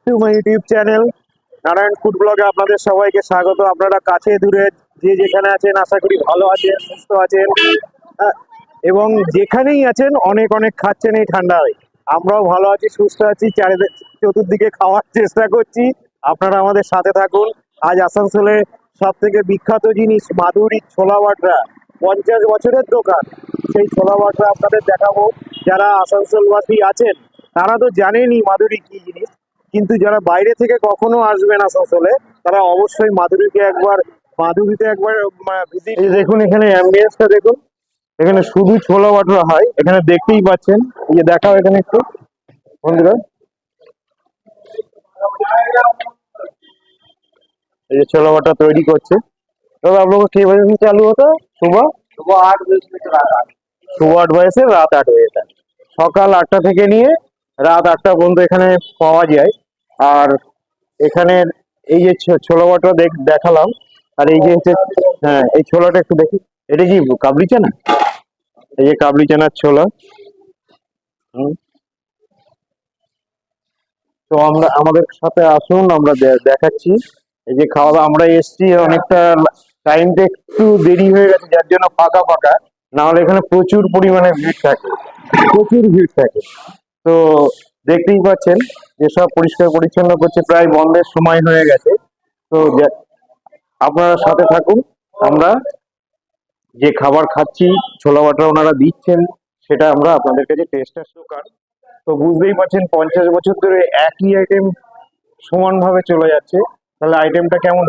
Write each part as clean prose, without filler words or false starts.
To my YouTube channel Narayan food ব্লগে আপনাদের সবাইকে স্বাগত। আপনারা কাছে দূরে যে যেখানে আছেন আশা করি ভালো আছেন, সুস্থ আছেন, আহ, এবং যেখানেই আছেন অনেক অনেক খাচ্ছেন এই ঠান্ডায়। আমরাও ভালো আছি, সুস্থ আছি, চতুর্দিকে খাওয়ার চেষ্টা করছি। আপনারা আমাদের সাথে থাকুন। আজ আসানসোলে সব থেকে বিখ্যাত জিনিস মাধুরী ছোলা বাটরা, 50 বছরের দোকান। সেই ছোলা বাটরা আপনাদের দেখাবো। যারা আসানসোলবাসী আছেন তারা তো জানেনই মাধুরী কি জিনিস, কিন্তু যারা বাইরে থেকে কখনো আসবেন আসানসোলে তারা অবশ্যই মাধুরীতে একবার ভিজিট। দেখুন এখানে অ্যাম্বিয়েন্সটা দেখুন, এখানে শুধু ছোলা বাটরা হয়, এখানে দেখতেই পাচ্ছেন। এই যে দেখাও এখানে একটু বন্ধুরা, এই যে ছোলা বাটা তৈরি করছে। তবে आप लोग को कितने बजे से चालू होता है? सुबह सुबह 8 बजे से रात 8। सुबह 8 बजे से রাত 8 बजे तक। সকাল 8টা থেকে নিয়ে রাত 8টা পর্যন্ত এখানে পাওয়া যায়। আর এখানে এই যে ছোলা বাটা দেখালাম, আর এই যে হচ্ছে, হ্যাঁ এই ছোলাটা একটু দেখি। এটা কি কাবলি চানা? এই যে কাবলি চানার ছোলা। হুম। তো আমাদের সাথে আসুন, আমরা দেখাচ্ছি। এই যে খাওয়া দাওয়া, আমরা এসছি অনেকটা, টাইমটা একটু দেরি হয়ে গেছে যার জন্য ফাঁকা ফাঁকা, না হলে এখানে প্রচুর পরিমাণে ভিড় থাকে, প্রচুর ভিড় থাকে। তো দেখতেই পাচ্ছেন যে সব পরিষ্কার পরিচ্ছন্ন করছে, প্রায় বন্ধের সময় হয়ে গেছে। তো আপনারা সাথে থাকুন। আমরা যে খাবার খাচ্ছি, ছোলা বাটা ওনারা দিচ্ছেন, সেটা আমরা আপনাদের কাছে টেস্টার দোকান। তো বুঝতেই পারছেন 50 বছর ধরে একই আইটেম সমানভাবে চলে যাচ্ছে, তাহলে আইটেমটা কেমন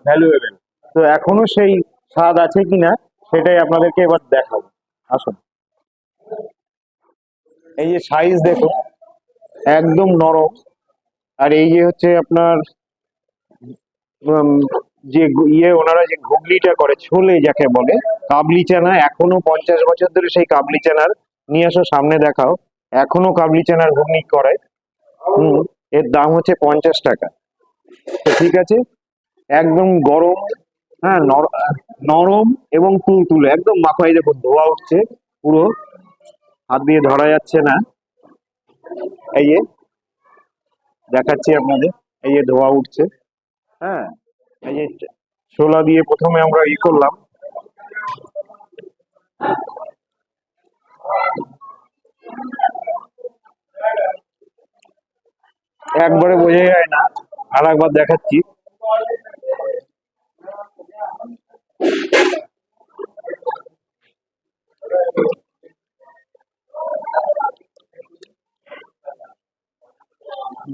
ভ্যালুয়েবল। তো এখনো সেই স্বাদ আছে কিনা সেটাই আপনাদেরকে এবার দেখাবো। আসুন। এই যে সাইজ দেখুন, একদম নরম। আর এই যে হচ্ছে আপনার উম, যে ওনারা যে ঘুগনিটা করে, ছোলে যাকে বলে, কাবলি চানা, এখনো 50 বছর ধরে সেই কাবলি চানার, নিয়ে আসো সামনে দেখাও, এখনো কাবলি চানার ঘুগনি করে। এর দাম হচ্ছে 50 টাকা। তো ঠিক আছে, একদম গরম, হ্যাঁ নরম এবং তুলতুলে, একদম মাথায় দেখুন ধোয়া উঠছে পুরো, হাত দিয়ে ধরা যাচ্ছে না। এই যে দেখাচ্ছি আপনাদের, এই যে ধোয়া উঠছে। হ্যাঁ, এই যে ছোলা দিয়ে প্রথমে আমরা করলাম। একবারে বোঝা যায় না, আর একবার দেখাচ্ছি।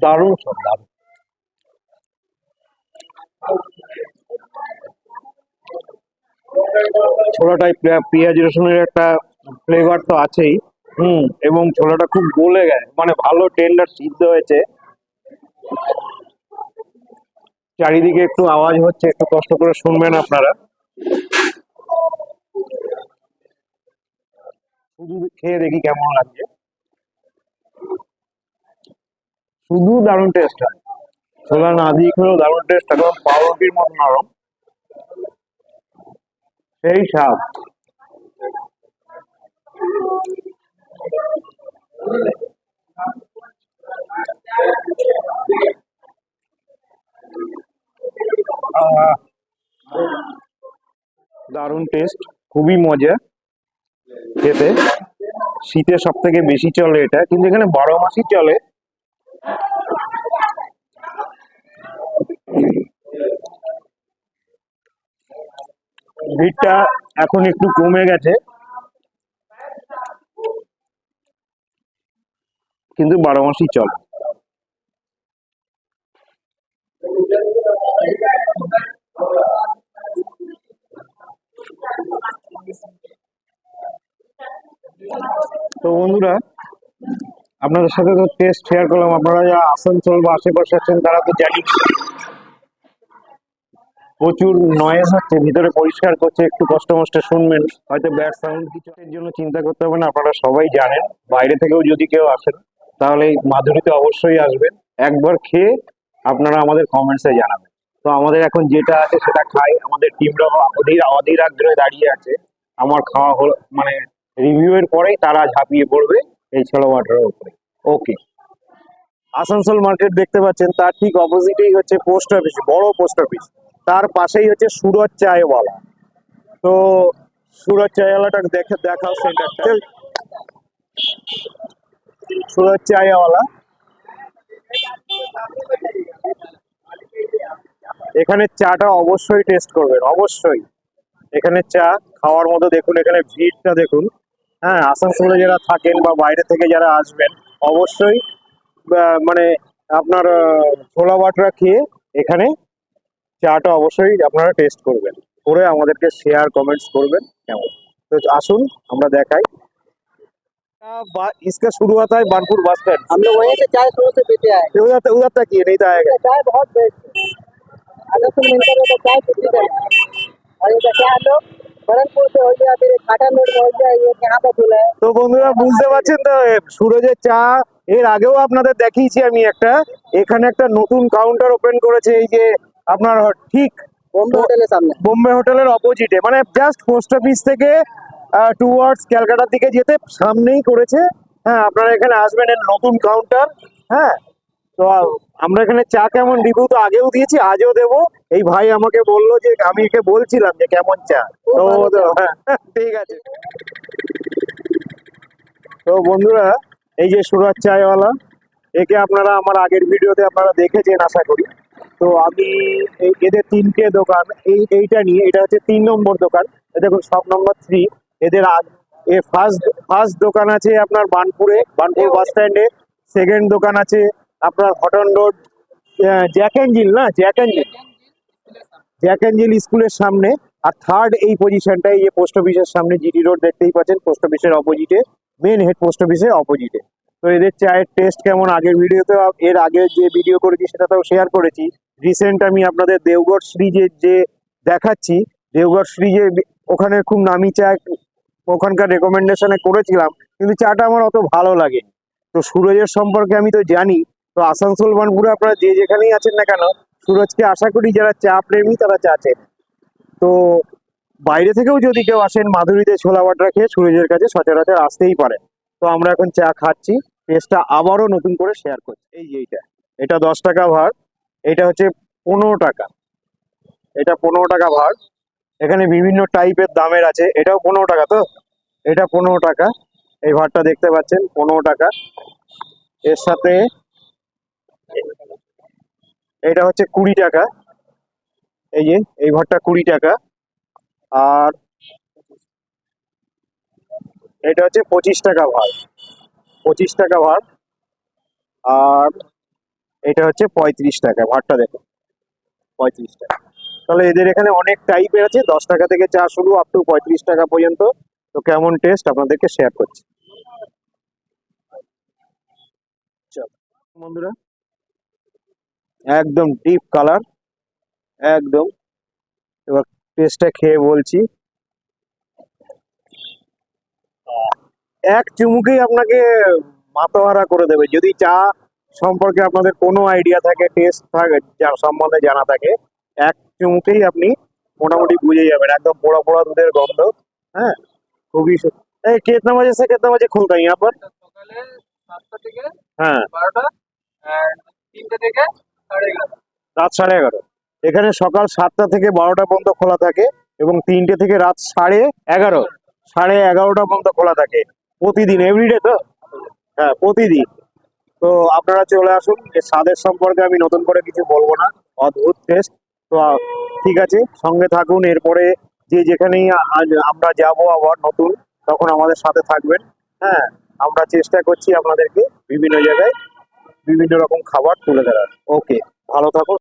দারুণ সব, দারুণ। ছোলাটায় পেঁয়াজ রসুনের একটা ফ্লেভার তো আছেই। এবং ছোলাটা খুব গলে গেছে, মানে ভালো টেন্ডার সিদ্ধ হয়েছে। চারিদিকে একটু আওয়াজ হচ্ছে, একটু কষ্ট করে শুনবেন আপনারা। শুধু খেয়ে দেখি কেমন লাগছে। শুধু দারুণ টেস্ট হয়, ছোলা না দিয়ে খেলেও দারুণ টেস্ট, একদম পাউরুটির মতো নরম, সেই স্বাদ। দারুণ টেস্ট, খুবই মজা খেতে। শীতে সব থেকে বেশি চলে এটা, কিন্তু এখানে 12 মাসই চলে। ভিড়টা এখন একটু কমে গেছে, কিন্তু 12 মাসই চলে। তো বন্ধুরা, আপনাদের সাথে তো টেস্ট শেয়ার করলাম। আপনারা যারা আসানসোল বা আশেপাশে আছেন তারা তো জানি প্রচুর নয়েজ হচ্ছে, ভিতরে পরিষ্কার করছে, একটু কষ্ট মষ্ট শুনবেন, হয়তো ব্যাড সাউন্ড কিছু, এর জন্য চিন্তা করতে হবে না। আপনারা সবাই জানেন, বাইরে থেকেও যদি কেউ আসেন তাহলে এই মাধুরীতে অবশ্যই আসবেন। একবার খেয়ে আপনারা আমাদের কমেন্টসে জানাবেন। তো আমাদের এখন যেটা আছে সেটা খাই, আমাদের টিমরা অধীর আগ্রহে দাঁড়িয়ে আছে। আমার খাওয়া হলো মানে রিভিউ এর পরেই তারা ঝাঁপিয়ে পড়বে এই ছোলা বাটার উপরে। ওকে। আসানসোল মার্কেট দেখতে পাচ্ছেন, তার ঠিক অপোজিটেই হচ্ছে পোস্ট অফিস, বড় পোস্ট অফিস। তার পাশেই হচ্ছে সুরজ চায়ওয়ালা। তো সুরজ চায়ওয়ালাটা দেখাও সেন্টারটা। সুরজ চায়ওয়ালা, এখানে চাটা অবশ্যই টেস্ট করবেন, অবশ্যই। এখানে চা খাওয়ার মতো, দেখুন এখানে ভিড়টা দেখুন। হ্যাঁ, আসানসোলে যারা থাকেন বা বাইরে থেকে যারা আসবেন, অবশ্যই মানে আপনার ছোলা বাটরা খেয়ে এখানে চাটা অবশ্যই আপনারা টেস্ট করবেন, করে আমাদেরকে শেয়ার কমেंट्स করবেন কেমন। তো আসুন আমরা देखाई। इसका शुरू होता है बानपुर बस स्टैंड। हम लोग वहीं से चाय शुरू से पीते आए हैं। उधर उधर तक ये नहीं तो आएगा। चाय बहुत बेस्ट है। अगर तुम मिलकर हो तो चाय किसी का और ये क्या हम लोग बरनपुर से हो गया, फिर खाटा रोड में हो गया, ये यहाँ पर खुला है। তো বন্ধুরা বুঝতে পারছেন তো, সুরজের চা এর আগেও আপনাদের দেখিয়েছি আমি একটা, এখানে একটা নতুন কাউন্টার ওপেন করেছে, এই যে আপনার ঠিক बॉम्बे होटल है सामने। বোম্বে হোটেলের অপোজিটে, মানে জাস্ট পোস্ট অফিস থেকে টুয়ার্ডস ক্যালকাটার দিকে যেতে সামনেই করেছে। হ্যাঁ, আপনারা এখানে আসবেন, এর নতুন কাউন্টার। হ্যাঁ, তো আমরা এখানে চা কেমন রিভিউ তো আগেও দিয়েছি, আজও দেবো। এই ভাই আমাকে বললো যে, আমি একে বলছিলাম যে কেমন চা, তো হ্যাঁ, ঠিক আছে। তো বন্ধুরা, এই যে সুরজ চায়ওয়ালা, একে আপনারা আমার আগের ভিডিওতে আপনারা দেখেছেন আশা করি। তো আমি এদের তিনটে দোকান, এইটা নিয়ে, এটা হচ্ছে 3 নম্বর দোকান। দেখুন শপ নম্বর 3। এদের ফার্স্ট দোকান আছে আপনার বানপুর বাস স্ট্যান্ডে। সেকেন্ড দোকান আছে আপনার হটন রোড, জ্যাক অ্যাঞ্জেল স্কুলের সামনে। আর থার্ড এই পজিশনটা, এই যে পোস্ট অফিসের সামনে জিটি রোড দেখতেই পাচ্ছেন, পোস্ট অফিসের অপোজিটে, মেন হেড পোস্ট অফিসের অপোজিটে। তো এদের চায়ের টেস্ট কেমন, আগের ভিডিওতে, এর আগে যে ভিডিও করেছি সেটাতেও শেয়ার করেছি। রিসেন্ট আমি আপনাদের দেওগড় সিরিজের যে দেখাচ্ছি, দেওগড় সিরিজে ওখানে খুব নামি চা ওখানকার রেকমেন্ডেশনে করেছিলাম, কিন্তু চাটা আমার অত ভালো লাগে। তো সুরজের সম্পর্কে আমি তো জানি। তো আসানসোল বানপুরে আপনারা যে যেখানেই আছেন না কেন, সুরজকে আশা করি যারা চা প্রেমী তারা চা চেন। তো বাইরে থেকেও যদি কেউ আসেন, মাধুরীতে ছোলা বাটরা খেয়ে সুরজের কাছে সচরাচর আসতেই পারেন। তো আমরা এখন চা খাচ্ছি, টেস্টটা আবারও নতুন করে শেয়ার করছি। এই যে এটা 10 টাকা ভাড়, এটা হচ্ছে 15 টাকা, এটা 15 টাকা ভাড়। এখানে বিভিন্ন টাইপের দামের আছে, এটাও 15 টাকা। তো এটা 15 টাকা, এই ভাড়টা দেখতে পাচ্ছেন 15 টাকা। এর সাথে এটা হচ্ছে 20 টাকা, এই যে এই ভাড়টা 20 টাকা। আর এটা হচ্ছে 25 টাকা ভাড়, 25 টাকা ভাড়। আর এটা হচ্ছে 35 টাকা, ভাড়টা দেখুন 35 টাকা। তাহলে এদের এখানে অনেক টাইপের আছে, 10 টাকা থেকে চা শুরু আপ টু 35 টাকা পর্যন্ত। তো কেমন টেস্ট আপনাদেরকে শেয়ার করছি। চলো বন্ধুরা, একদম ডিপ কালার, একদম। এবার টেস্টটা খেয়ে বলছি। এক চুমুকেই আপনাকে মাথাহারা করে দেবে, যদি চা সম্পর্কে আপনাদের কোনো আইডিয়া থাকে, টেস্ট থাকে, যার সম্বন্ধে জানা থাকে, এক চুমুকেই আপনি মোটামুটি বুঝে যাবেন। একদম পোড়া পোড়া দুধের গন্ধ। হ্যাঁ, খুবই कितना बजे से कितना बजे खुलता है यहाँ पर? সকালে 7টা থেকে হ্যাঁ, 12টা আর 3টা থেকে 11:30। রাত 11:30। এখানে সকাল 7টা থেকে 12টা পর্যন্ত খোলা থাকে, এবং 3টে থেকে রাত 11:30 পর্যন্ত খোলা থাকে প্রতিদিন, এভরিডে। তো হ্যাঁ, প্রতিদিন। তো আপনারা চলে আসুন, এর স্বাদের সম্পর্কে আমি নতুন করে কিছু বলবো না, অদ্ভুত টেস্ট। তো ঠিক আছে, সঙ্গে থাকুন। এরপরে যে যেখানেই আমরা যাব আবার নতুন, তখন আমাদের সাথে থাকবেন। হ্যাঁ, আমরা চেষ্টা করছি আপনাদেরকে বিভিন্ন জায়গায় বিভিন্ন রকম খাবার তুলে ধরার। ওকে, ভালো থাকুন।